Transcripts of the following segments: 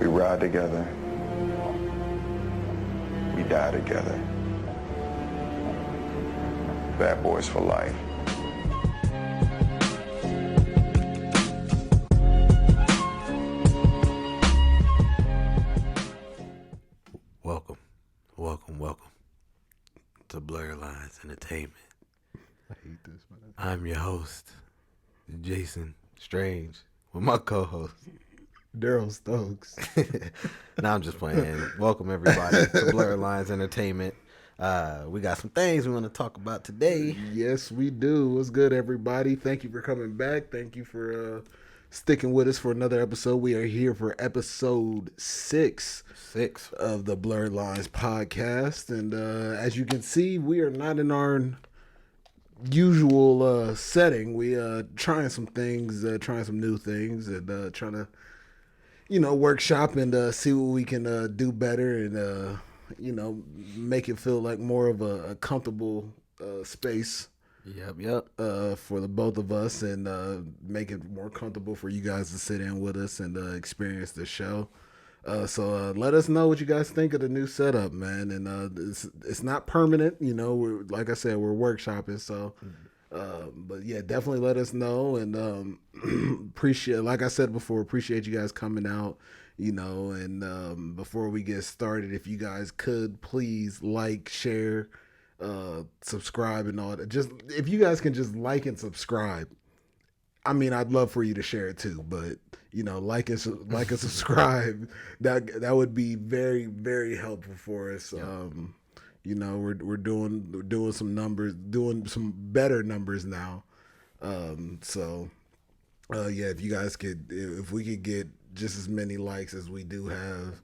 We ride together. We die together. Bad boys for life. Welcome to Blerd Entertainment. I hate this, man. I'm your host, Jason Strange, with my co-host, Daryl Stokes. No, I'm just playing. Welcome everybody to Blerd Entertainment. We got some things we want to talk about today. Yes, we do. What's good, everybody? Thank you for coming back. Thank you for sticking with us for another episode. We are here for episode 6 of the Blerd Lines podcast. And as you can see, we are not in our usual setting. We trying some things, trying some new things, and trying to, workshop and see what we can do better and, make it feel like more of a comfortable space. Yep. For the both of us, and make it more comfortable for you guys to sit in with us and experience the show. So let us know what you guys think of the new setup, man. And it's not permanent, we're, like I said, we're workshopping. So, but yeah, definitely let us know, and appreciate, like I said before, appreciate you guys coming out, and before we get started, if you guys could please like, share, subscribe and all that. Just if you guys can just like and subscribe. I mean, I'd love for you to share it too, but like and subscribe. That would be very, very helpful for us. Yeah. We're doing some numbers, doing some better numbers now. So if you guys if we could get just as many likes as we do have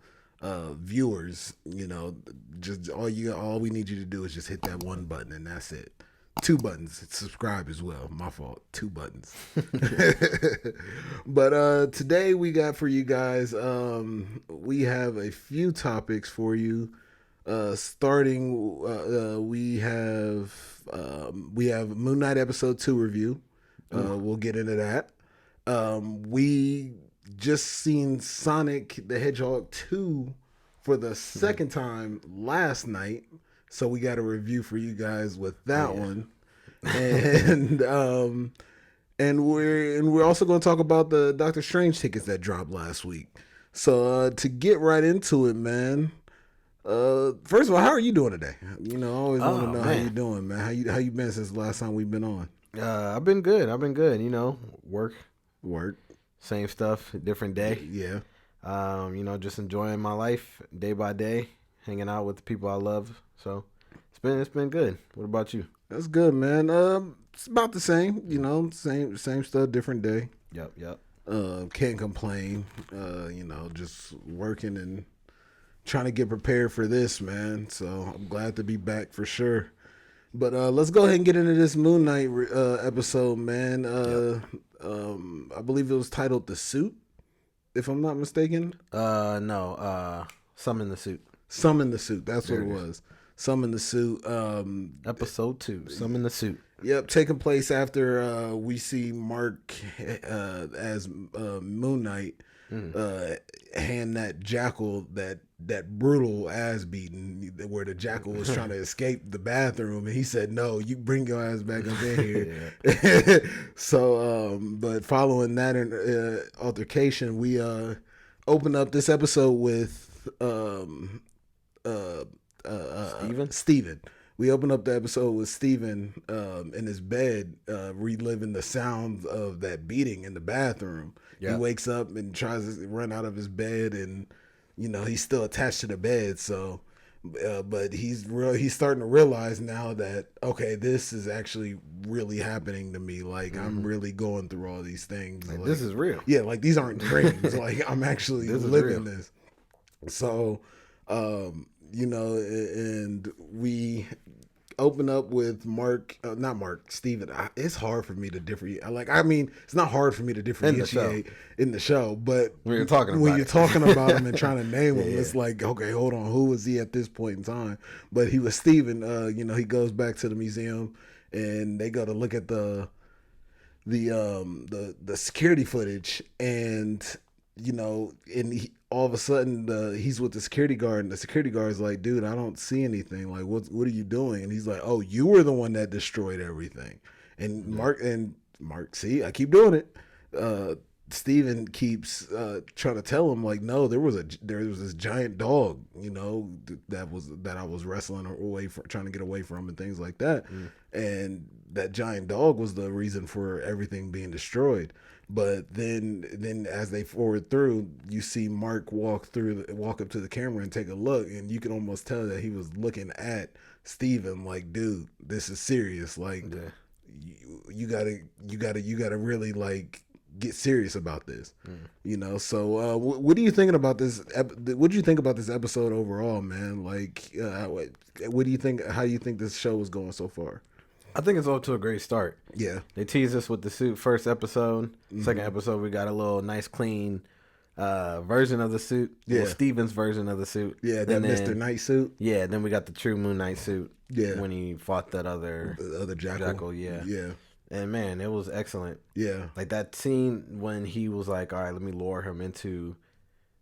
viewers, just all we need you to do is just hit that one button, and that's it. 2 buttons. Subscribe as well. My fault. 2 buttons. But today we got for you guys, we have a few topics for you. Starting, we have Moon Knight episode 2 review. We'll get into that. We just seen Sonic the Hedgehog 2 for the second time last night, so we got a review for you guys with that one. And we're also going to talk about the Doctor Strange tickets that dropped last week. So to get right into it, man. First of all, how are you doing today? I always want to know how you doing, man. How you been since the last time we've been on? I've been good. Work. Same stuff, different day. Yeah. Just enjoying my life day by day, hanging out with the people I love. So it's been good. What about you? That's good, man. It's about the same, same stuff, different day. Yep. Can't complain. Just working and trying to get prepared for this, man. So I'm glad to be back for sure. But let's go ahead and get into this Moon Knight episode, man. I believe it was titled "The Suit," if I'm not mistaken. No. Summon the Suit. Summon the Suit. That's what it was. Summon the Suit. Episode 2. Summon the Suit. Yep, taking place after we see Mark as Moon Knight hand that jackal that brutal ass beating, where the jackal was trying to escape the bathroom, and he said, "No, you bring your ass back up in here." So, but following that altercation, we open up this episode with Steven. We open up the episode with Steven in his bed, reliving the sounds of that beating in the bathroom. Yep. He wakes up and tries to run out of his bed, and he's still attached to the bed. So, but he's starting to realize now that, okay, this is actually really happening to me. Like, I'm really going through all these things. Like, this is real. Yeah, like these aren't dreams. Like, I'm actually living this. So, and we open up with Steven. It's hard for me to differentiate. It's not hard for me to differentiate in the show, but when you're talking about him and trying to name him, it's like, okay, hold on, who was he at this point in time? But he was Steven. He goes back to the museum, and they go to look at the security footage, and and all of a sudden he's with the security guard, and the security guard's like, dude, I don't see anything. Like, what are you doing? And he's like, oh, you were the one that destroyed everything. And Mark, see, I keep doing it. Steven keeps trying to tell him, like, no, there was this giant dog, that I was wrestling away from, trying to get away from, and things like that. And that giant dog was the reason for everything being destroyed. But then as they forward through, you see Mark walk up to the camera and take a look, and you can almost tell that he was looking at Steven like, dude, this is serious. Like, you gotta really, like, get serious about this. So what are you thinking about this? What do you think about this episode overall, man? Like, what do you think? How do you think this show is going so far? I think it's off to a great start. Yeah. They teased us with the suit first episode. Second episode, we got a little nice, clean version of the suit. Yeah. Well, Steven's version of the suit. Yeah, that Mr. Knight suit. Yeah, then we got the true Moon Knight suit. Yeah. When he fought that other jackal. Yeah. Yeah. And, man, it was excellent. Yeah. Like, that scene when he was like, all right, let me lure him into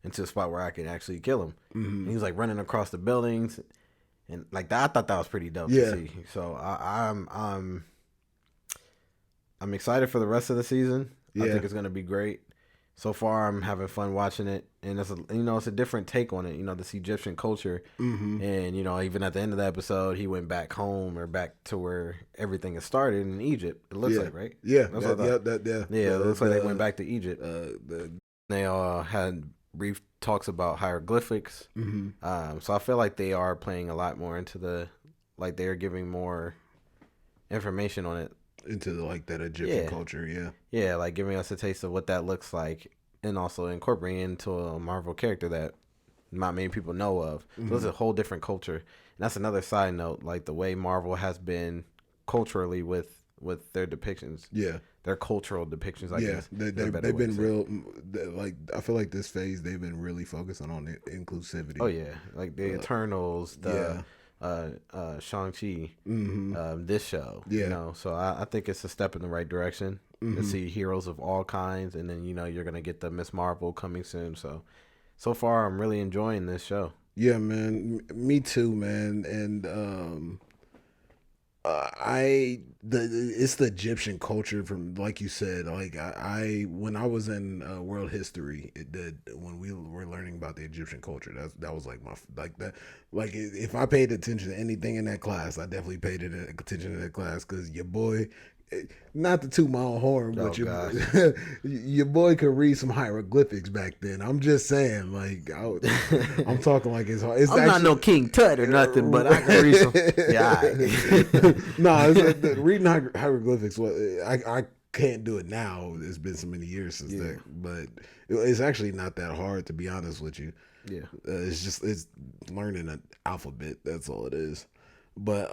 a spot where I can actually kill him. And he was, like, running across the buildings. And like that, I thought that was pretty dope to see. So I'm excited for the rest of the season. I think it's gonna be great. So far, I'm having fun watching it, and it's a different take on it. This Egyptian culture, and even at the end of the episode, he went back home or back to where everything has started in Egypt. It looks like, right? Yeah, that's what I thought. It looks like they went back to Egypt. They all had brief talks about hieroglyphics. So I feel like they are playing a lot more into they're giving more information on it. Into like that Egyptian culture, Yeah, like giving us a taste of what that looks like, and also incorporating into a Marvel character that not many people know of. So it's a whole different culture. And that's another side note, like the way Marvel has been culturally with their depictions. Yeah. Their cultural depictions, I guess. They've been real, like, I feel like this phase, they've been really focusing on inclusivity. Oh, yeah. Like the Eternals, Shang-Chi, this show. Yeah. So I think it's a step in the right direction to see heroes of all kinds. And then, you're going to get the Miss Marvel coming soon. So far, I'm really enjoying this show. Yeah, man. Me too, man. And, it's the Egyptian culture, from, like you said, like when I was in world history, when we were learning about the Egyptian culture, that was like if I paid attention to anything in that class, I definitely paid attention to that class, because your boy, not to toot my own horn, but your boy could read some hieroglyphics back then. I'm just saying, like, I'm talking like it's hard. I'm not no King Tut or nothing, but I can read some. Reading hieroglyphics. I can't do it now. It's been so many years since that, but it's actually not that hard, to be honest with you. Yeah, it's learning an alphabet. That's all it is. But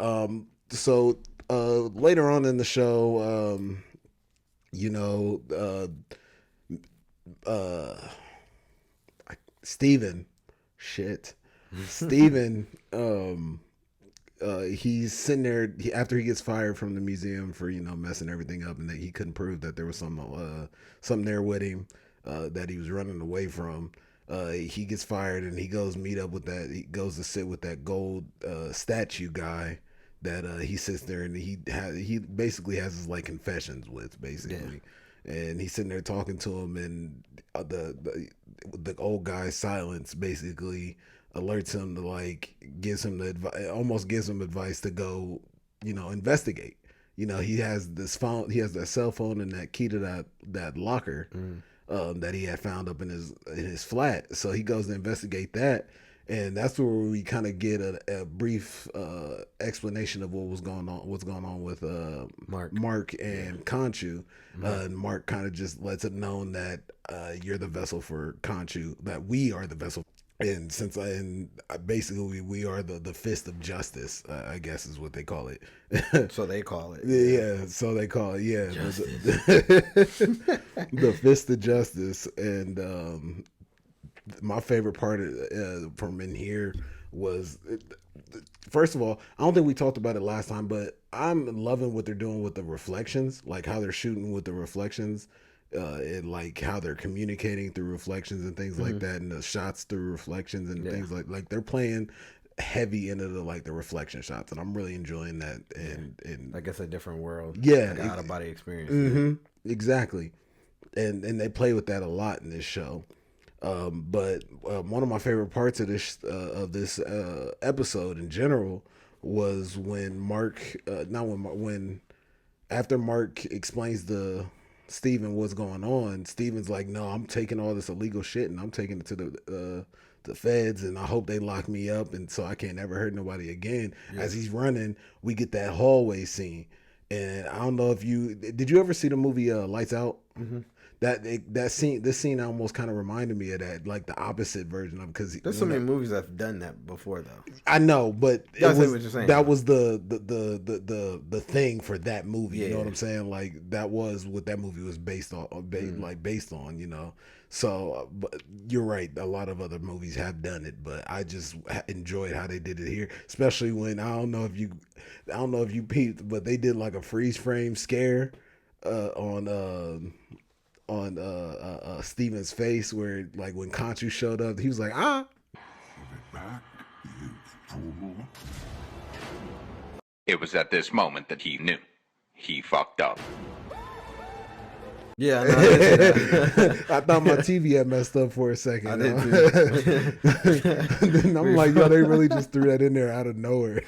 so. Later on in the show, Steven, he's sitting there after he gets fired from the museum for, messing everything up, and that he couldn't prove that there was something there with him, that he was running away from. He gets fired, and he goes to sit with that gold statue guy that he sits there, and he basically has his, like, confessions with, basically. And he's sitting there talking to him, and the old guy's silence basically alerts him to, like, almost gives him advice to go, investigate. He has this phone, he has that cell phone and that key to that locker that he had found up in his flat. So he goes to investigate that. And that's where we kind of get a brief explanation of what's going on with Mark and Khonshu. And Mark kind of just lets it known that you're the vessel for Khonshu, that we are the vessel. And basically we are the fist of justice, I guess is what they call it. So they call it. Yeah, so they call it, yeah. The fist of justice. And my favorite part from in here was, first of all, I don't think we talked about it last time, but I'm loving what they're doing with the reflections, like how they're shooting with the reflections. and like how they're communicating through reflections and things like that, and the shots through reflections and things like they're playing heavy into the reflection shots, and I'm really enjoying that. And I guess a different world. Yeah, like out of body experience. Exactly. And they play with that a lot in this show. But one of my favorite parts of this episode in general was when when after Mark explains to Steven what's going on, Steven's like, no, I'm taking all this illegal shit and I'm taking it to the feds, and I hope they lock me up, and so I can't ever hurt nobody again. As he's running, we get that hallway scene, and I don't know if did you ever see the movie Lights Out? This scene almost kind of reminded me of that, like the opposite version of, because there's so many movies that've done that before though. I know, but what you're saying, that was the thing for that movie. You know what I'm saying? Like that was what that movie was based on, based on. You know, so but you're right. A lot of other movies have done it, but I just enjoyed how they did it here, especially when I don't know if you peeped, but they did like a freeze frame scare on Steven's face, where like when Conchu showed up, he was like, It was at this moment that he knew he fucked up. Yeah, I thought my TV had messed up for a second. I did too. Then I'm like, yo, they really just threw that in there out of nowhere.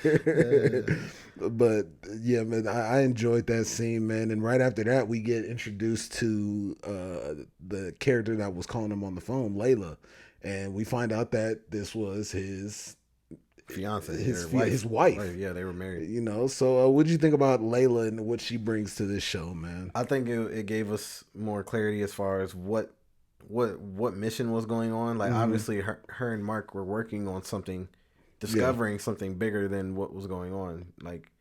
But yeah, man, I enjoyed that scene, man. And right after that, we get introduced to the character that was calling him on the phone, Layla, and we find out that this was his fiance, his wife. Yeah, they were married. You know, so what did you think about Layla and what she brings to this show, man? I think it gave us more clarity as far as what mission was going on. Like obviously, her and Mark were working on something, discovering something bigger than what was going on. Like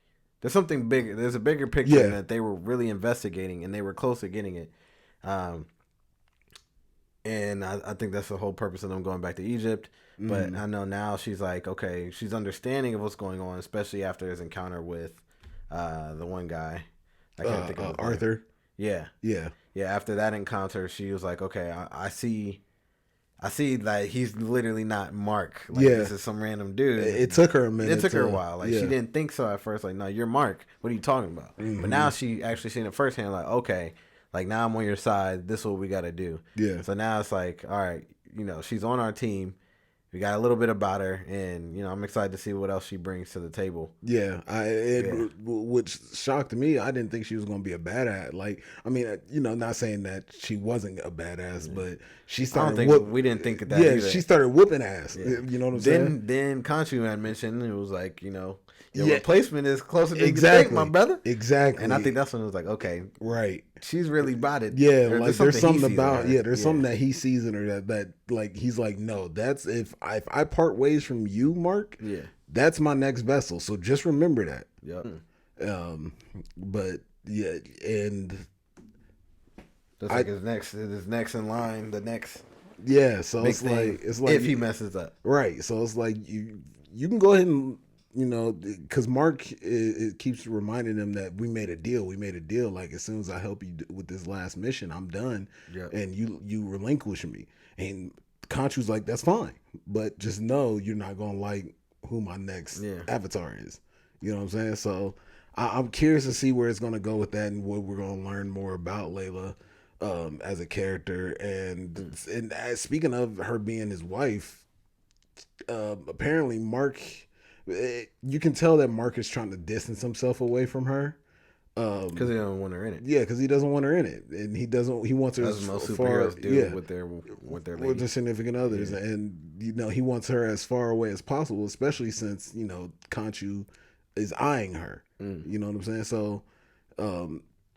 there's something bigger. There's a bigger picture that they were really investigating, and they were close to getting it. And I think that's the whole purpose of them going back to Egypt. But I know now she's like, okay, she's understanding of what's going on, especially after his encounter with the one guy. I can't think of Arthur. Yeah. After that encounter, she was like, okay, I see that he's literally not Mark. Like, this is some random dude. It took her a minute. It took her a while. Like she didn't think so at first. Like, no, you're Mark. What are you talking about? But now she actually seen it firsthand. Like, okay, like now I'm on your side. This is what we got to do. Yeah. So now it's like, all right, you know, she's on our team. We got a little bit about her, and you know, I'm excited to see what else she brings to the table. Yeah, which shocked me. I didn't think she was going to be a badass. Like, I mean, you know, not saying that she wasn't a badass, but she started. We didn't think of that. Yeah, either. She started whooping ass. Yeah. You know what I'm saying? Then Conchu had mentioned it was like, you know, your replacement is closer than you exactly think, my brother. Exactly. And I think that's when it was like, okay, right. She's really about it. Yeah, like there's something about there's something that he sees in her that like he's like, no, that's if I part ways from you, Mark. Yeah, that's my next vessel. So just remember that. Yeah. But yeah, and that's like his next in line. The next. Yeah. So it's like if he messes up. Right. So it's like you can go ahead and. You know, because Mark it keeps reminding him that we made a deal. Like, as soon as I help you with this last mission, I'm done. Yep. And you relinquish me. And Conchu's like, that's fine. But just know you're not going to like who my next avatar is. You know what I'm saying? So I'm curious to see where it's going to go with that and what we're going to learn more about Layla as a character. And speaking of her being his wife, apparently Mark... You can tell that Mark is trying to distance himself away from her because he doesn't want her in it. Yeah, because he doesn't want her in it, and he wants her as most far superheroes do with their significant others, and you know he wants her as far away as possible, especially since you know Conchu is eyeing her. You know what I'm saying?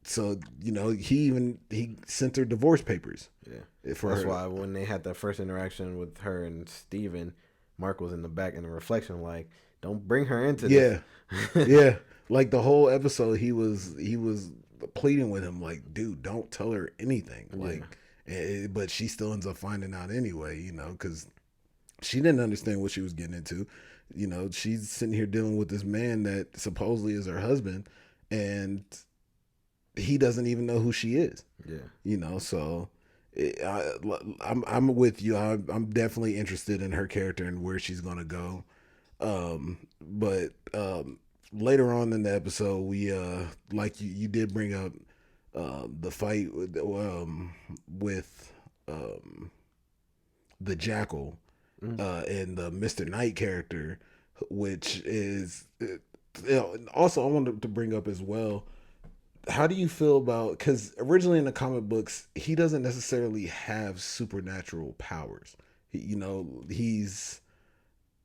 So, you know he sent her divorce papers. Yeah, that's why when they had that first interaction with her and Steven, Mark was in the back in the reflection, like, don't bring her into this. Yeah. Like the whole episode, he was pleading with him, like, dude, don't tell her anything. Like, but she still ends up finding out anyway, you know, because she didn't understand what she was getting into. You know, she's sitting here dealing with this man that supposedly is her husband, and he doesn't even know who she is. Yeah. You know, so I'm with you. I'm definitely interested in her character and where she's gonna go. But later on in the episode, we like you did bring up the fight with the Jackal and the Mr. Knight character, which is also I wanted to bring up as well. How do you feel about, because originally in the comic books he doesn't necessarily have supernatural powers. He's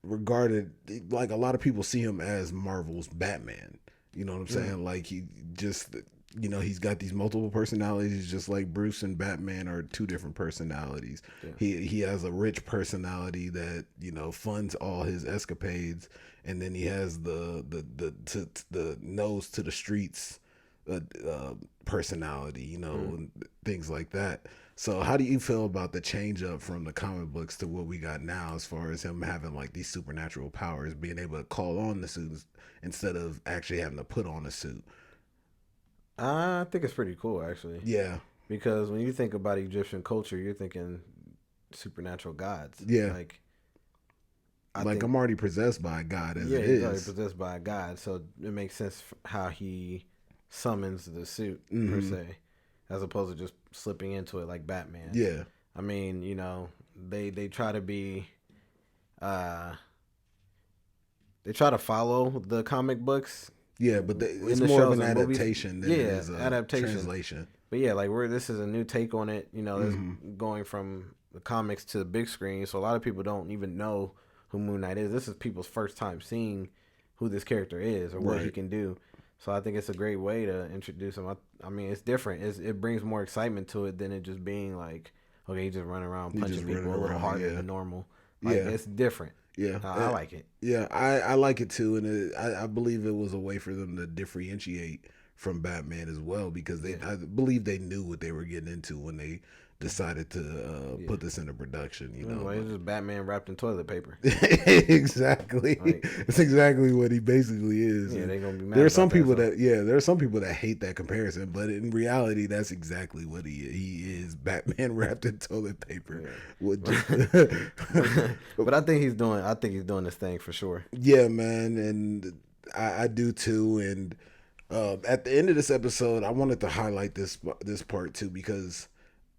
regarded, like, a lot of people see him as Marvel's Batman. You know what I'm saying? Like, he just, he's got these multiple personalities, just like Bruce and Batman are two different personalities. Yeah. He has a rich personality that, funds all his escapades, and then he has the nose to the streets personality, and things like that. So how do you feel about the change up from the comic books to what we got now, as far as him having like these supernatural powers, being able to call on the suits instead of actually having to put on a suit? I think it's pretty cool, actually. Yeah. Because when you think about Egyptian culture, you're thinking supernatural gods. Yeah. I'm already possessed by a god as it is. Yeah, he's already possessed by a god, so it makes sense how he summons the suit, per se, as opposed to just slipping into it like Batman. Yeah. I mean, they try to be they try to follow the comic books. Yeah, but it's more of an adaptation than it is adaptation. Translation. But yeah, like this is a new take on it. That's going from the comics to the big screen. So a lot of people don't even know who Moon Knight is. This is people's first time seeing who this character is or what he can do. So I think it's a great way to introduce him. I mean, it's different. It brings more excitement to it than it just being like, okay, he just running around punching people a little harder than normal. It's different. Yeah, I like it. Yeah, I like it too, and I believe it was a way for them to differentiate from Batman as well, because I believe they knew what they were getting into when they decided to put this into production. It's just Batman wrapped in toilet paper. Exactly, it's exactly what he basically is. Yeah, they're gonna be mad. There are some people that hate that comparison, but in reality, that's exactly what he is. Batman wrapped in toilet paper. Yeah. But I think he's doing this thing for sure. Yeah, man, and I do too. And at the end of this episode, I wanted to highlight this part too, because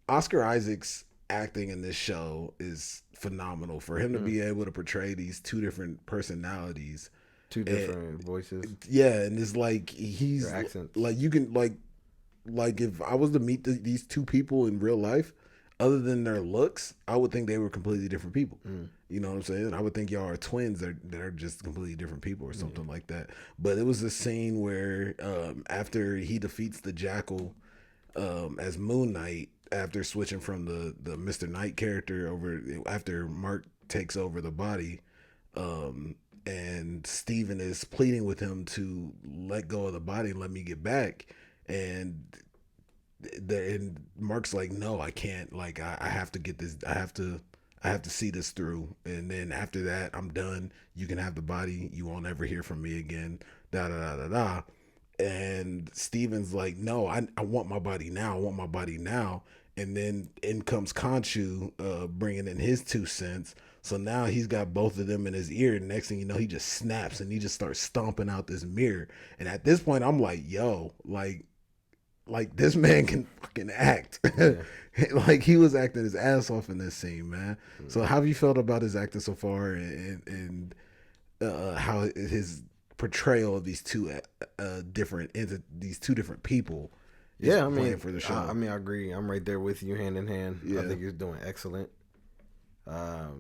Oscar Isaac's acting in this show is phenomenal. For him to be able to portray these two different personalities, two different voices. Yeah, and it's like he's like, you can like if I was to meet these two people in real life, other than their looks, I would think they were completely different people. You know what I'm saying? I would think y'all are twins that are just completely different people or something like that. But it was a scene where after he defeats the Jackal as Moon Knight, after switching from the Mr. Knight character over, after Mark takes over the body, and Steven is pleading with him to let go of the body and let me get back, and Mark's like, no, I can't, like, I have to get this, I have to see this through, and then after that I'm done, you can have the body, you won't ever hear from me again, da da da da da. And Steven's like, no, I want my body now. I want my body now. And then in comes Khonshu, bringing in his 2 cents. So now he's got both of them in his ear. And next thing you know, he just snaps and he just starts stomping out this mirror. And at this point, I'm like, yo, like this man can fucking act. Yeah. Like, he was acting his ass off in this scene, man. Mm-hmm. So how have you felt about his acting so far, and how his portrayal of these two different people? Yeah, I mean, for the show. I agree. I'm right there with you, hand in hand. Yeah. I think he's doing excellent. To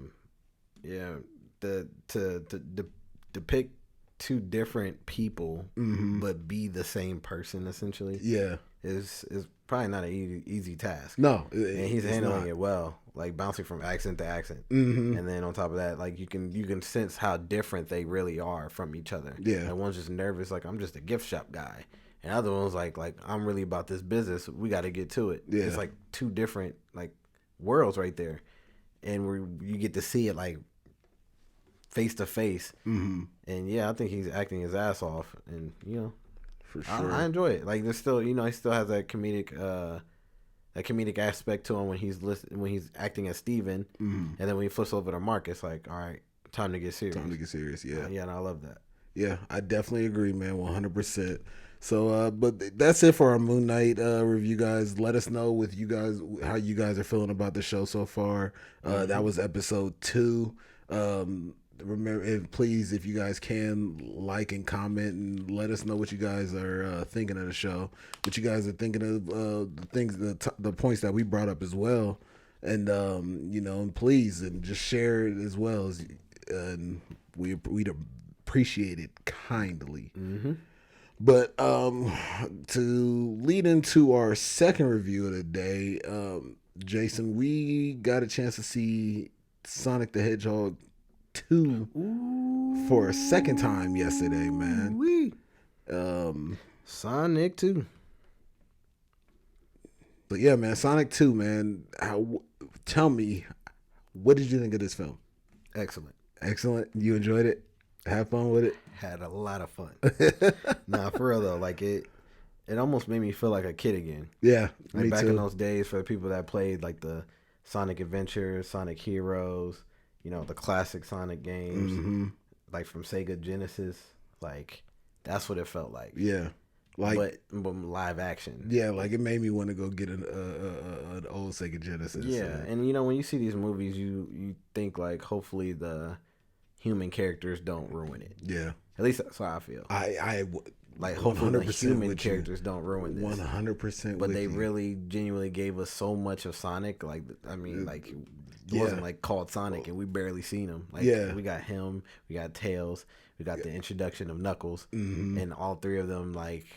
depict two different people, but be the same person essentially. Yeah, is probably not an easy task. No, and he's handling it well, like bouncing from accent to accent, and then on top of that, like you can sense how different they really are from each other. Yeah, like one's just nervous, like I'm just a gift shop guy. And the other one's like I'm really about this business. We got to get to it. Yeah. It's like two different like worlds right there, and you get to see it like face to face. And yeah, I think he's acting his ass off, and for sure. I enjoy it. Like there's still, he still has that comedic aspect to him when he's acting as Steven. And then when he flips over to Mark, it's like, all right, time to get serious. Yeah. Yeah, and I love that. Yeah, I definitely agree, man, 100%. So, but that's it for our Moon Knight review, guys. Let us know with you guys how you guys are feeling about the show so far. That was episode 2. Remember, and please, if you guys can, like and comment and let us know what you guys are thinking of the show, what you guys are thinking of the things, the points that we brought up as well, and and please, and just share it as well. And we'd appreciate it kindly. But to lead into our second review of the day, Jason, we got a chance to see Sonic the Hedgehog 2 for a second time yesterday, man. Sonic 2. But yeah, man, Sonic 2, man. Tell me, what did you think of this film? Excellent. You enjoyed it? Have fun with it? Had a lot of fun. Nah, for real though, like it almost made me feel like a kid again. Yeah, like me back too. in those days for the people that played like the Sonic Adventures, Sonic Heroes, the classic Sonic games, like from Sega Genesis. Like that's what it felt like. Yeah, like but live action. Yeah, like it made me want to go get an old Sega Genesis. Yeah, and when you see these movies, you think like hopefully the human characters don't ruin it. Yeah, at least that's how I feel. I like hopefully the human characters don't ruin this. 100%. But they really genuinely gave us so much of Sonic. Like like it wasn't like called Sonic and we barely seen him. Like we got him, we got Tails, we got the introduction of Knuckles, and all three of them like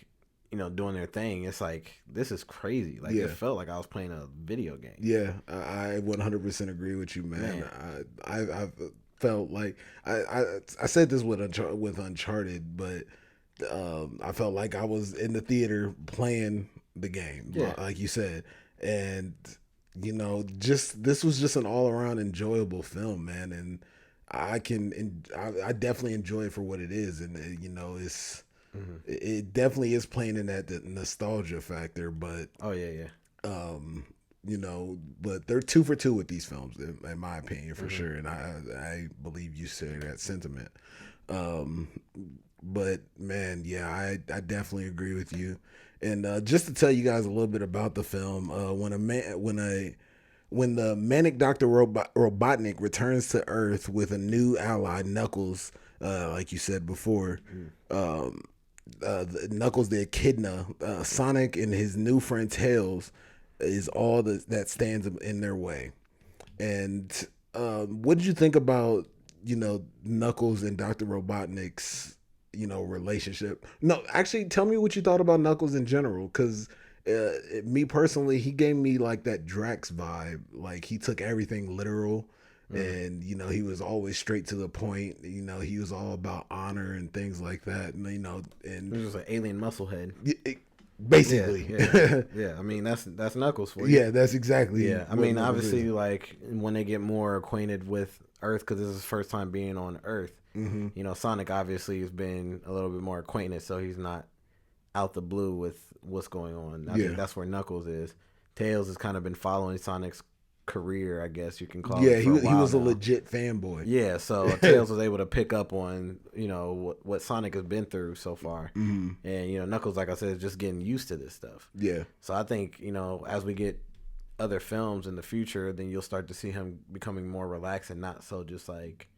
doing their thing. It's like this is crazy. Like it felt like I was playing a video game. Yeah, I 100% agree with you, man. I've felt like I said this with Uncharted, but I felt like I was in the theater playing the game, like you said, and this was just an all around enjoyable film, man, and I definitely enjoy it for what it is, and it's it definitely is playing in that the nostalgia factor, but but they're 2 for 2 with these films, in my opinion, for sure. And I believe you share that sentiment. But man, I definitely agree with you. And just to tell you guys a little bit about the film, when the manic Dr. Robotnik returns to Earth with a new ally, Knuckles, like you said before, Knuckles the Echidna, Sonic and his new friend Tails is all that stands in their way. And what did you think about Knuckles and Dr. Robotnik's relationship? No, actually, tell me what you thought about Knuckles in general, because me personally, he gave me like that Drax vibe. Like he took everything literal, and he was always straight to the point. He was all about honor and things like that. And and he was an alien musclehead. Basically, yeah. I mean, that's Knuckles for you. Yeah, that's exactly. Yeah, I mean, obviously, like when they get more acquainted with Earth, because this is his first time being on Earth. Sonic obviously has been a little bit more acquainted, so he's not out the blue with what's going on. I think that's where Knuckles is. Tails has kind of been following Sonic's career, I guess you can call it. Yeah, he was a legit fanboy. Yeah, so Tails was able to pick up on what Sonic has been through so far, and Knuckles, like I said, is just getting used to this stuff. Yeah, so I think as we get other films in the future, then you'll start to see him becoming more relaxed and not so just like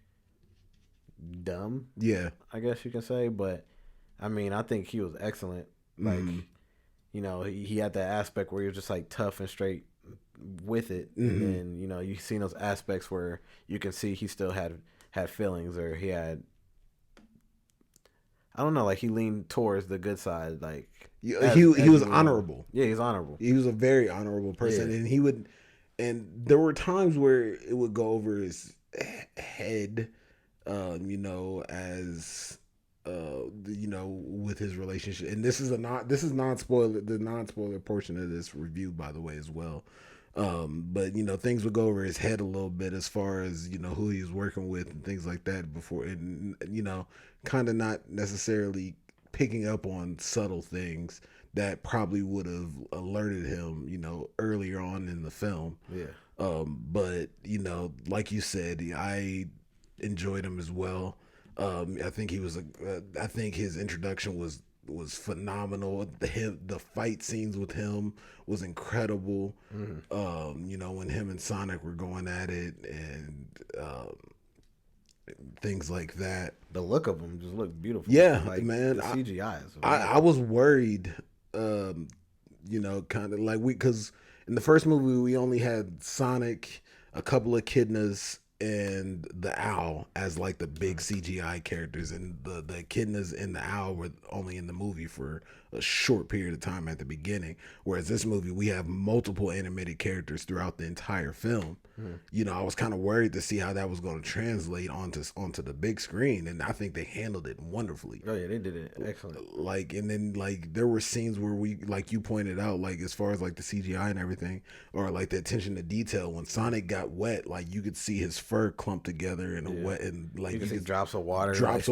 dumb. Yeah, I guess you can say, but I mean, I think he was excellent. Like, he had that aspect where he was just like tough and straight with it, and then you've seen those aspects where you can see he still had feelings, or he had, I don't know, like he leaned towards the good side. Like he was honorable. Yeah, he's honorable. He was a very honorable person, and there were times where it would go over his head, as with his relationship. And this is non-spoiler, the non-spoiler portion of this review, by the way, as well. But things would go over his head a little bit as far as who he was working with and things like that before, and kind of not necessarily picking up on subtle things that probably would have alerted him, earlier on in the film. Yeah. But like you said, I enjoyed him as well. I think he was I think his introduction was phenomenal. The fight scenes with him was incredible. When him and Sonic were going at it and things like that. The look of him just looked beautiful. Yeah, like, man. The CGI is I was worried, kind of like because in the first movie we only had Sonic, a couple of echidnas, and the owl as like the big CGI characters, and the echidnas and the owl were only in the movie for a short period of time at the beginning. Whereas this movie, we have multiple animated characters throughout the entire film. I was kind of worried to see how that was going to translate onto the big screen, and I think they handled it wonderfully. Oh yeah, they did it excellent. Like, and then like there were scenes where we, like you pointed out, like as far as like the CGI and everything, or like the attention to detail, when Sonic got wet, like you could see his fur clumped together in a wet, and like you can see drops of water throughout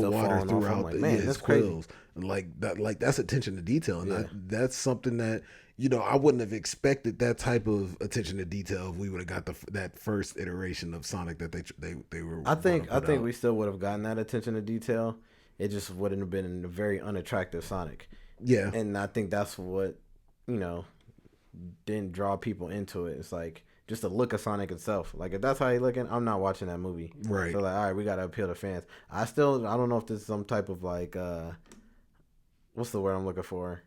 like, man, that's quills, crazy. and like that's attention to detail, and that's something that I wouldn't have expected that type of attention to detail if we would have got that first iteration of Sonic that they were. I think we still would have gotten that attention to detail. It just wouldn't have been a very unattractive Sonic. Yeah, and I think that's what didn't draw people into it. It's like just the look of Sonic itself. Like if that's how you're looking, I'm not watching that movie. Right. So like, all right, we gotta appeal to fans. I don't know if this is some type of like what's the word I'm looking for?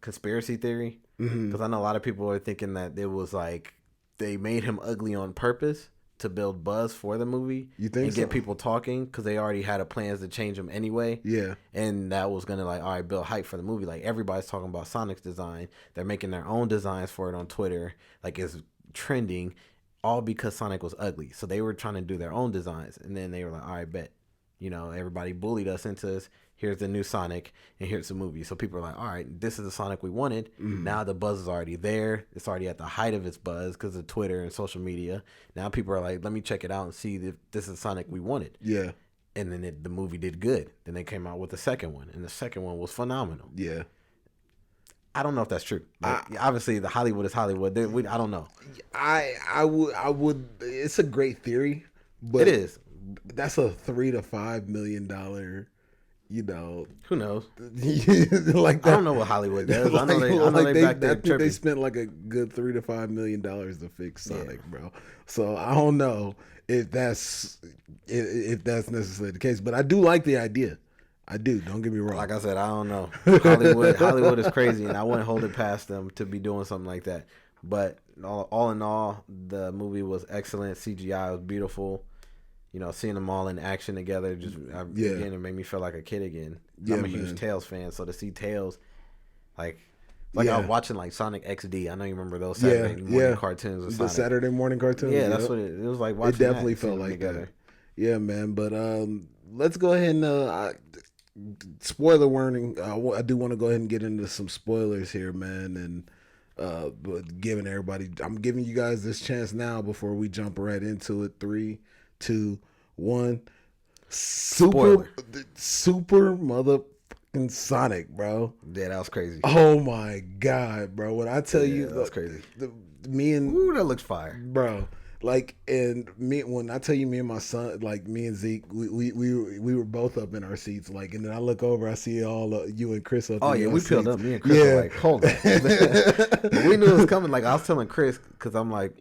Conspiracy theory, because I know a lot of people are thinking that it was like they made him ugly on purpose to build buzz for the movie. You think and so? Get people talking because they already had plans to change him anyway. Yeah, and that was gonna like, all right, build hype for the movie. Like everybody's talking about Sonic's design. They're making their own designs for it on Twitter. Like it's trending, all because Sonic was ugly. So they were trying to do their own designs, and then they were like, all right, bet. Everybody bullied us into this. Here's the new Sonic, and here's the movie. So people are like, all right, this is the Sonic we wanted. Now the buzz is already there. It's already at the height of its buzz because of Twitter and social media. Now people are like, let me check it out and see if this is Sonic we wanted. Yeah. And then the movie did good. Then they came out with the second one, and the second one was phenomenal. Yeah. I don't know if that's true. Obviously, the Hollywood is Hollywood. I don't know. I would. It's a great theory, but it is. That's a $3 to $5 million. Who knows? Like that. I don't know what Hollywood does. I know they back there. I think they spent like a good $3 to $5 million to fix Sonic, bro. So I don't know if that's necessarily the case, but I do like the idea. I do. Don't get me wrong. Like I said, I don't know. Hollywood is crazy, and I wouldn't hold it past them to be doing something like that. But all in all, the movie was excellent. CGI was beautiful. Seeing them all in action together, again, it made me feel like a kid again. Yeah, I'm a huge Tails fan, so to see Tails, I was watching like Sonic XD. I know you remember those Saturday morning cartoons. With Sonic. The Saturday morning cartoons. Yeah, that's what it was like. Watching it definitely felt like together. That. Yeah, man. But let's go ahead and spoiler warning. I do want to go ahead and get into some spoilers here, man, and. But I'm giving you guys this chance now before we jump right into it. 3, 2, 1. Super motherfucking Sonic, bro. Yeah, that was crazy. Oh my god, bro! When I tell you, that's crazy. That looks fire, bro. Like, and when I tell you, me and my son, like me and Zeke, we were both up in our seats, like, and then I look over, I see all you and Chris up. Oh yeah, we peeled up. Me and Chris were like, hold on. We knew it was coming. Like I was telling Chris, because I'm like,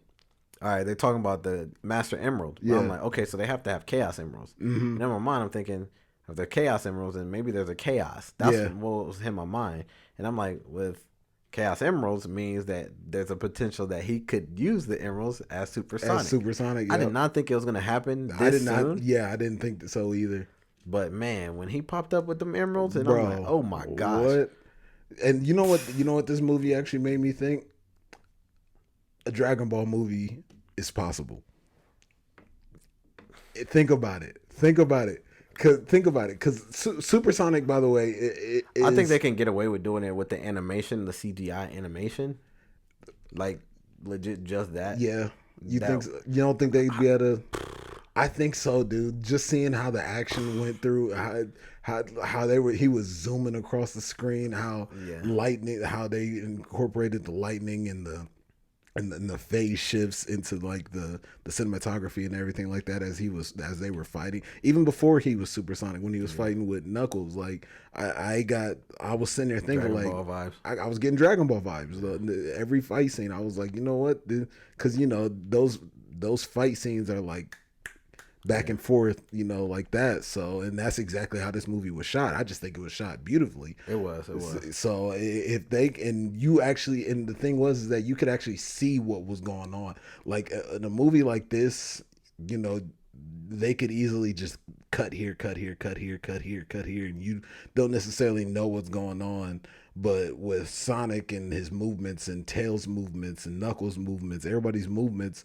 all right, they're talking about the Master Emerald. Yeah. I'm like, okay, so they have to have Chaos Emeralds. And in my mind, I'm thinking, if they're Chaos Emeralds, then maybe there's a Chaos. That's what was in my mind. And I'm like, with Chaos Emeralds means that there's a potential that he could use the emeralds as Supersonic. Yep. I did not think it was going to happen this soon. Yeah, I didn't think so either. But man, when he popped up with them emeralds, and I'm like, oh my gosh. What? And you know what this movie actually made me think? A Dragon Ball movie is possible. Think about it. Because Supersonic, by the way, I think they can get away with doing it with the animation, the CGI animation, like legit just that. Yeah, you don't think they'd be able to? I think so, dude. Just seeing how the action went through, how he was zooming across the screen, how lightning, how they incorporated the lightning and the phase shifts into like the cinematography and everything like that as they were fighting. Even before he was supersonic, when he was fighting with Knuckles, like I was sitting there thinking Dragon like Ball vibes. I was getting Dragon Ball vibes. Every fight scene, I was like, you know what, because those fight scenes are like back and forth, like that. So, and that's exactly how this movie was shot. I just think it was shot beautifully. It was. So if they, and you actually, and the thing was is that you could actually see what was going on. Like in a movie like this, they could easily just cut here, cut here, cut here, cut here, cut here, and you don't necessarily know what's going on. But with Sonic and his movements and Tails' movements and Knuckles' movements, everybody's movements,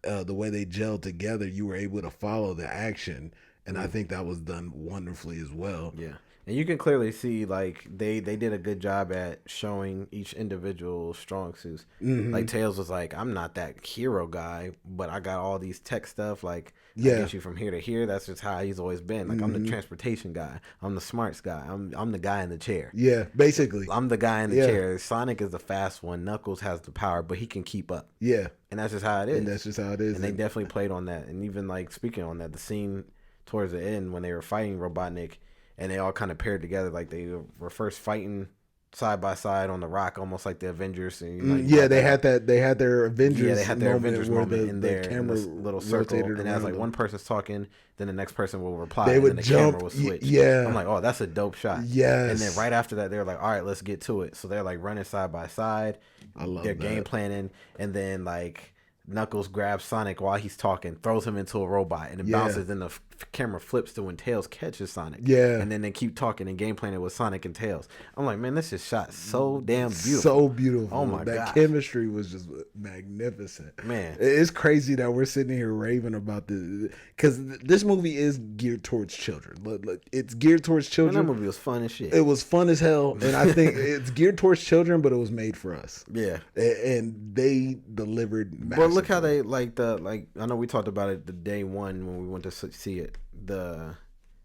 the way they gelled together, you were able to follow the action, and I think that was done wonderfully as well. Yeah, and you can clearly see like they did a good job at showing each individual strong suits. Like Tails was like, I'm not that hero guy, but I got all these tech stuff. Like, I get you from here to here. That's just how he's always been. Like, I'm the transportation guy. I'm the smarts guy. I'm the guy in the chair. Yeah, basically. I'm the guy in the chair. Sonic is the fast one. Knuckles has the power, but he can keep up. Yeah. And that's just how it is. And that's just how it is. And they definitely played on that. And even like speaking on that, the scene towards the end when they were fighting Robotnik and they all kind of paired together, like they were first fighting side by side on the rock, almost like the Avengers. And, they had their Avengers. Yeah, they had their Avengers moment in there, camera in little circle, and as like one person's talking, then the next person will reply, they and would then the jump, camera will switch. Yeah, I'm like, oh, that's a dope shot. Yes, and then right after that, they're like, all right, let's get to it. So they're like running side by side. I love they're that. game planning, and then like Knuckles grabs Sonic while he's talking, throws him into a robot, and it bounces. Then the camera flips to when Tails catches Sonic. Yeah, and then they keep talking and game planning with Sonic and Tails. I'm like, man, this is shot so damn beautiful. So beautiful. Oh my god, that chemistry was just magnificent. Man, it's crazy that we're sitting here raving about this because this movie is geared towards children. Look, it's geared towards children. Man, that movie was fun as shit. It was fun as hell, and I think it's geared towards children, but it was made for us. Yeah, and they delivered. But look how they I know we talked about it the day one when we went to see it.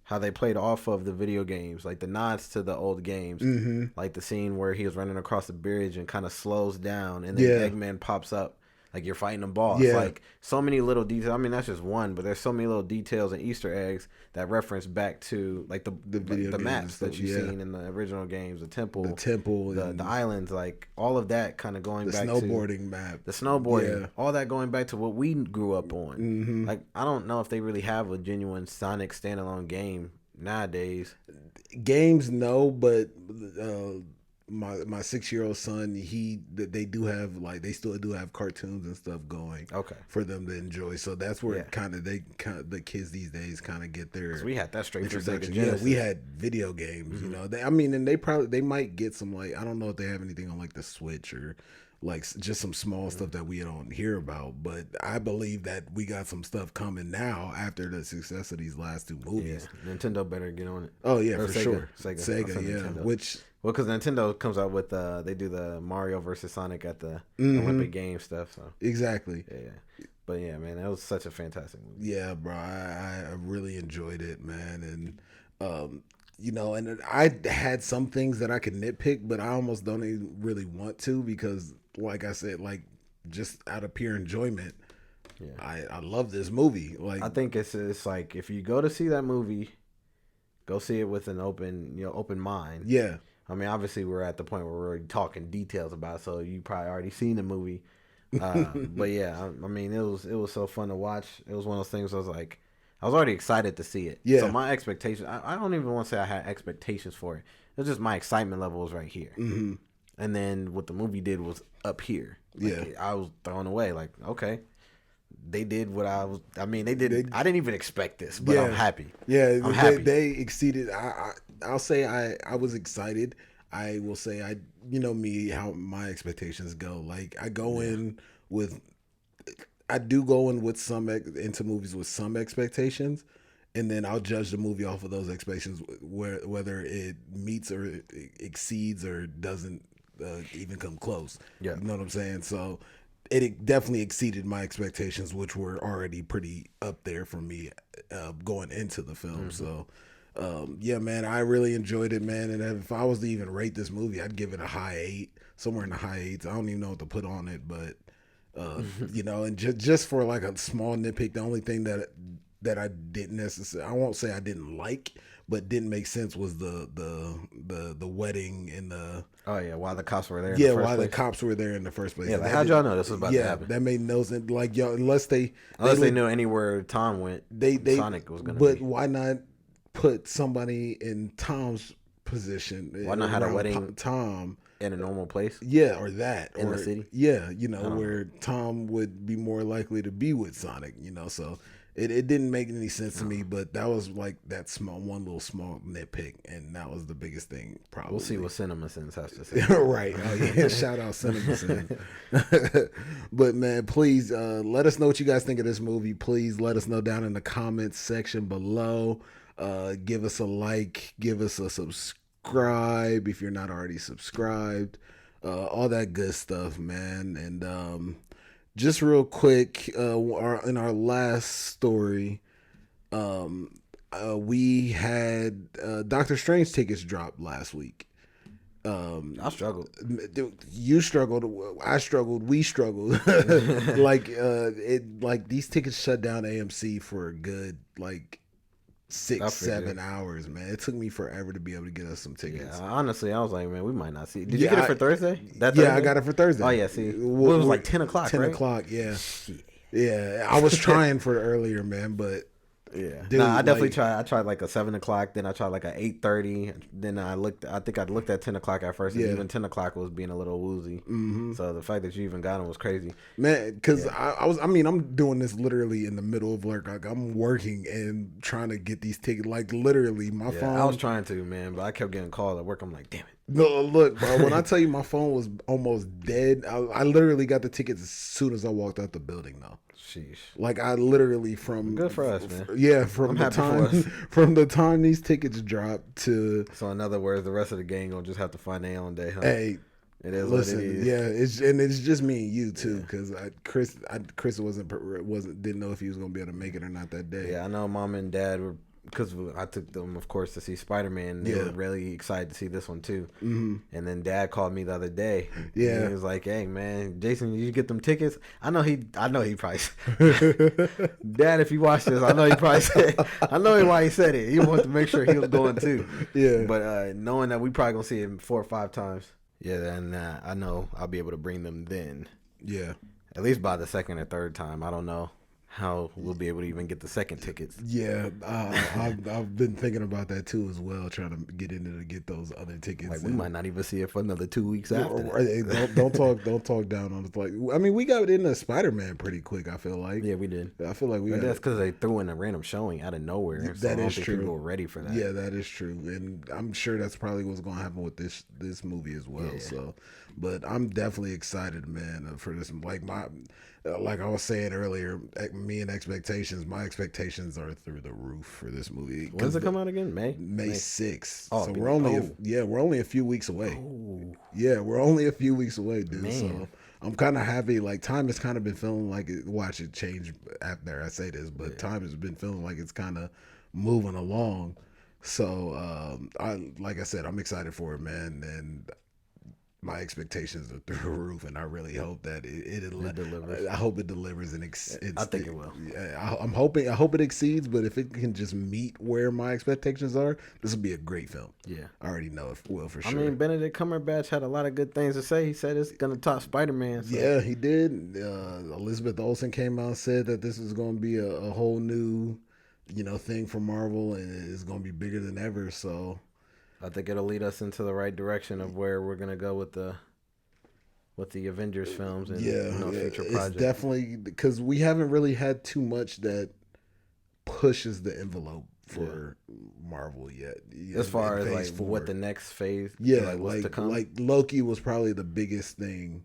How they played off of the video games, like the nods to the old games, like the scene where he was running across the bridge and kind of slows down, and then Eggman pops up. Like you're fighting a boss. Yeah. Like so many little details. I mean, that's just one, but there's so many little details and Easter eggs that reference back to like the maps that you've seen in the original games, the temple, the islands, like all of that kind of going back to the snowboarding map, the snowboarding, all that going back to what we grew up on. Like I don't know if they really have a genuine Sonic standalone game nowadays. Games, no, but my 6-year-old son, they do have they still do have cartoons and stuff going for them to enjoy. So that's where the kids these days kind of get their. We had that straight from Sega Genesis. Yeah, we had video games. And they might get some I don't know if they have anything on like the Switch or like just some small stuff that we don't hear about, but I believe that we got some stuff coming now after the success of these last two movies. Yeah, Nintendo better get on it. Oh yeah, or for Sega, sure. Sega, yeah. Nintendo. Because Nintendo comes out with they do the Mario versus Sonic at the Olympic Games stuff. So exactly. Yeah. But yeah, man, that was such a fantastic movie. Yeah, bro, I really enjoyed it, man, and and I had some things that I could nitpick, but I almost don't even really want to because, like I said, like just out of pure enjoyment, I love this movie. Like I think it's like if you go to see that movie, go see it with an open mind. Yeah. I mean, obviously, we're at the point where we're talking details about it, so you probably already seen the movie. But yeah, I mean, it was so fun to watch. It was one of those things I was already excited to see it. Yeah. So my expectations, I don't even want to say I had expectations for it. It was just my excitement level was right here. Mm-hmm. And then what the movie did was up here. I was thrown away. Like, okay. They did what I didn't even expect this, but I'm happy. Yeah, I'm happy. They exceeded. I'll say I was excited. I will say me, how my expectations go. Like I do go in with into movies with some expectations, and then I'll judge the movie off of those expectations, whether it meets or exceeds or doesn't even come close. Yeah, you know what I'm saying? So. It definitely exceeded my expectations, which were already pretty up there for me going into the film. Mm-hmm. So Yeah, man, I really enjoyed it, man. And if I was to even rate this movie, I'd give it a high 8, somewhere in the high 8s. I don't even know what to put on it, but you know, and just for like a small nitpick, the only thing that I didn't necessarily, I won't say I didn't like, but didn't make sense was the wedding and the Oh yeah, why the cops were there? yeah, in the first why the place? cops were there in the first place. Yeah, And like, that how'd didn't- y'all know this was about to happen? That made no sense. Like y'all, unless they Knew anywhere Tom went, they Sonic was gonna but be. why not put somebody in Tom's position? Why not have a around wedding Tom? in a normal place? Yeah, or that In or, the city? Yeah, you know, don't where Tom would be more likely to be with Sonic. You know, so it didn't make any sense to me. But that was like that one little small nitpick, and that was the biggest thing. Probably We'll see what CinemaSins has to say. right. Oh yeah. Shout out CinemaSins. But man, please let us know what you guys think of this movie. Please let us know down in the comments section below. Give us a like. Give us a subscribe if you're not already subscribed. All that good stuff, man. And just real quick, in our last story, we had Doctor Strange tickets dropped last week. I struggled. You struggled. I struggled. We struggled. like these tickets shut down AMC for a good like 6-7 hours, man. It took me forever to be able to get us some tickets. Yeah, honestly, I was like, man, we might not see it. Did you get it for Thursday? Yeah, I got it for Thursday. Oh yeah, see, it was like 10 o'clock. 10 right? o'clock. Yeah, yeah. I was trying for earlier, man, but yeah, dude, I definitely tried. I tried like a 7 o'clock, then I tried like a 8:30. Then I think I looked at 10 o'clock at first, and even 10 o'clock was being a little woozy. Mm-hmm. So the fact that you even got them was crazy, man. Because I'm doing this literally in the middle of work. Like I'm working and trying to get these tickets. Like literally, my phone. I was trying to, man, but I kept getting called at work. I'm like, damn it. No, look, bro. When I tell you my phone was almost dead, I literally got the tickets as soon as I walked out the building. Though. Sheesh. Like I literally from good for us, man. Yeah, from the time these tickets dropped to. So in other words, the rest of the gang gonna just have to find their own day, huh? Hey, it is listen, what it is. Yeah, it's just me and you too, because Chris didn't know if he was gonna be able to make it or not that day. Yeah, I know Mom and Dad were. Because I took them, of course, to see Spider-Man. They were really excited to see this one, too. Mm-hmm. And then Dad called me the other day. Yeah. He was like, hey, man, Jason, did you get them tickets? I know he probably Dad, if you watch this, I know he probably said, I know why he said it. He wanted to make sure he was going, too. Yeah. But knowing that we probably going to see him 4 or 5 times. Yeah, then I know I'll be able to bring them then. Yeah. At least by the second or third time. I don't know how we'll be able to even get the second tickets. Yeah, I've been thinking about that too as well, trying to get into to get those other tickets. Like we might not even see it for another 2 weeks after. Don't talk down on it. Like I mean, we got into Spider-Man pretty quick. I feel like. Yeah, we did. I feel like we. That's because they threw in a random showing out of nowhere. So that is true. People were ready for that. Yeah, that is true, and I'm sure that's probably what's going to happen with this movie as well. Yeah. So, but I'm definitely excited, man, for this. Like I was saying earlier, me and expectations. My expectations are through the roof for this movie. When's it come out again? May 6th. Oh, so we're only a few weeks away. Oh. Yeah, we're only a few weeks away, dude. Man. So I'm kind of happy. Like time has kind of been feeling like it. Watch it change after I say this, but time has been feeling like it's kind of moving along. So like I said, I'm excited for it, man, and my expectations are through the roof, and I really hope that it delivers. I hope it delivers, and I think it will. Yeah, I hope it exceeds. But if it can just meet where my expectations are, this will be a great film. Yeah, I already know it will for sure. I mean, Benedict Cumberbatch had a lot of good things to say. He said it's gonna top Spider-Man. So. Yeah, he did. Elizabeth Olsen came out and said that this is going to be a whole new, thing for Marvel, and it's going to be bigger than ever. So. I think it'll lead us into the right direction of where we're gonna go with the Avengers films and future projects. It's definitely because we haven't really had too much that pushes the envelope for Marvel yet. As far as like what the next phase, what's to come. Like Loki was probably the biggest thing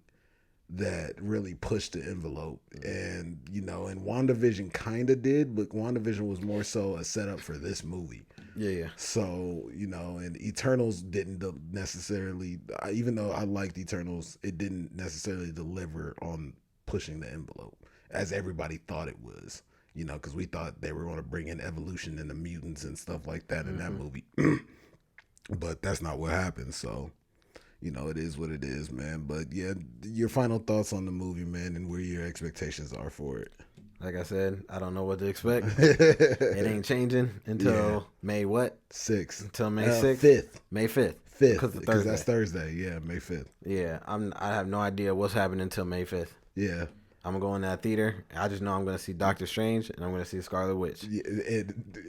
that really pushed the envelope, and and WandaVision kind of did, but WandaVision was more so a setup for this movie. Yeah. So and Eternals didn't necessarily, even though I liked Eternals, it didn't necessarily deliver on pushing the envelope as everybody thought it was. you know, because we thought they were going to bring in evolution and the mutants and stuff like that in that movie. But that's not what happened. So, you know, it is what it is, man. But yeah, your final thoughts on the movie, man, and where your expectations are for it. Like I said, I don't know what to expect. It ain't changing until May what? 6th. Until May 6th? 5th. May 5th. 5th. Because that's Thursday. Yeah, May 5th. Yeah, I have no idea what's happening until May 5th. Yeah. I'm going to go in that theater. I just know I'm going to see Doctor Strange and I'm going to see Scarlet Witch. Yeah,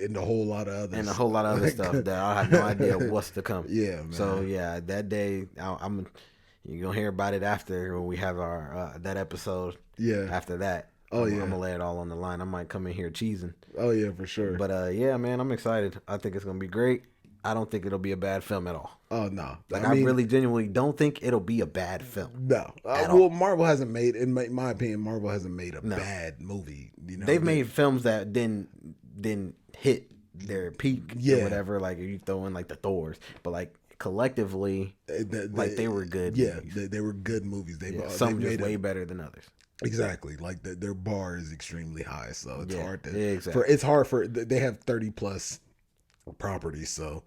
and a whole lot of others. And a whole lot of other stuff that I have no idea what's to come. Yeah, man. So, yeah, that day, you're going to hear about it after when we have our that episode. Yeah. After that. Oh, yeah. I'm going to lay it all on the line. I might come in here cheesing. Oh, yeah, for sure. But, yeah, man, I'm excited. I think it's going to be great. I don't think it'll be a bad film at all. Oh, no. Like, I really genuinely don't think it'll be a bad film. No. Well, Marvel hasn't made, in my opinion, Marvel hasn't made a bad movie. You know, they've made films that didn't hit their peak or whatever. Like, you throw in, like, the Thors. But, like, collectively, they were good movies. They were good movies. Some just way better than others. Exactly. Like, their bar is extremely high. So it's hard to... Exactly. It's hard for... They have 30-plus properties, so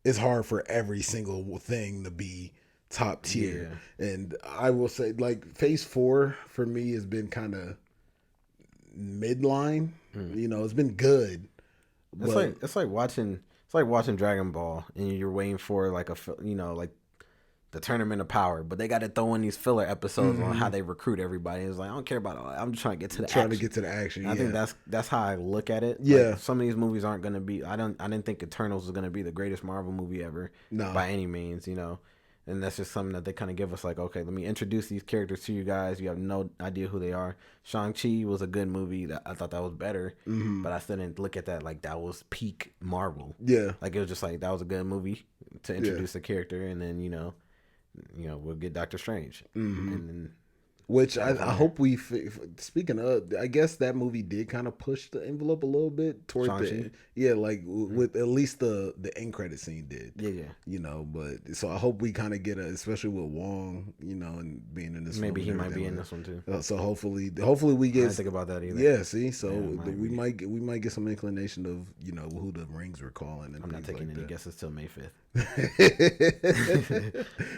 it's hard for every single thing to be top tier. And I will say, like, Phase 4 for me has been kind of midline. You know, it's been good. It's like watching Dragon Ball and you're waiting for like the Tournament of Power, but they got to throw in these filler episodes on how they recruit everybody. It's like, I don't care about all that. I'm just trying to get to the action. I think that's how I look at it. Yeah. Like, some of these movies aren't going to be, I didn't think Eternals was going to be the greatest Marvel movie ever by any means, you know. And that's just something that they kind of give us, like, okay, let me introduce these characters to you guys. You have no idea who they are. Shang-Chi was a good movie. I thought that was better, but I still didn't look at that like that was peak Marvel. Yeah. Like, it was just like, that was a good movie to introduce a character, and then, you know, we'll get Doctor Strange. And then, which I hope we, speaking of, I guess that movie did kind of push the envelope a little bit toward with at least the end credit scene did. Yeah. You know, but so I hope we kind of get especially with Wong, you know, and being in this maybe he might be in this one too. So hopefully we get. I didn't think about that either. Yeah, see, so we might get some inclination of, you know, who the rings were calling. And I'm not taking any guesses till May 5th.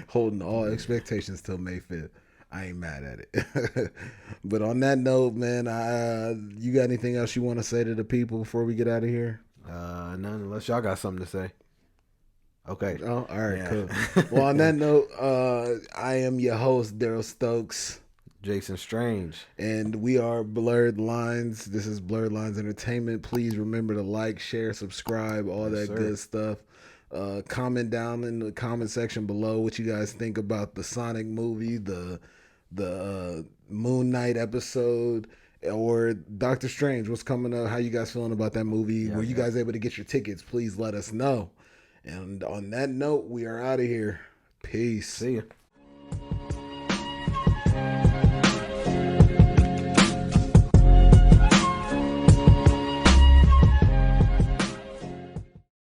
Holding all expectations till May 5th. I ain't mad at it. But on that note, man, you got anything else you want to say to the people before we get out of here? None, unless y'all got something to say. Okay. Oh, all right, cool. Well, on that note, I am your host, Daryl Stokes. Jason Strange. And we are Blerd Lines. This is Blerd Lines Entertainment. Please remember to like, share, subscribe, all that good stuff. Comment down in the comment section below what you guys think about the Sonic movie, the Moon Knight episode, or Doctor Strange. What's coming up? How you guys feeling about that movie? Were you guys able to get your tickets? Please let us know. And on that note, we are out of here. Peace. See ya.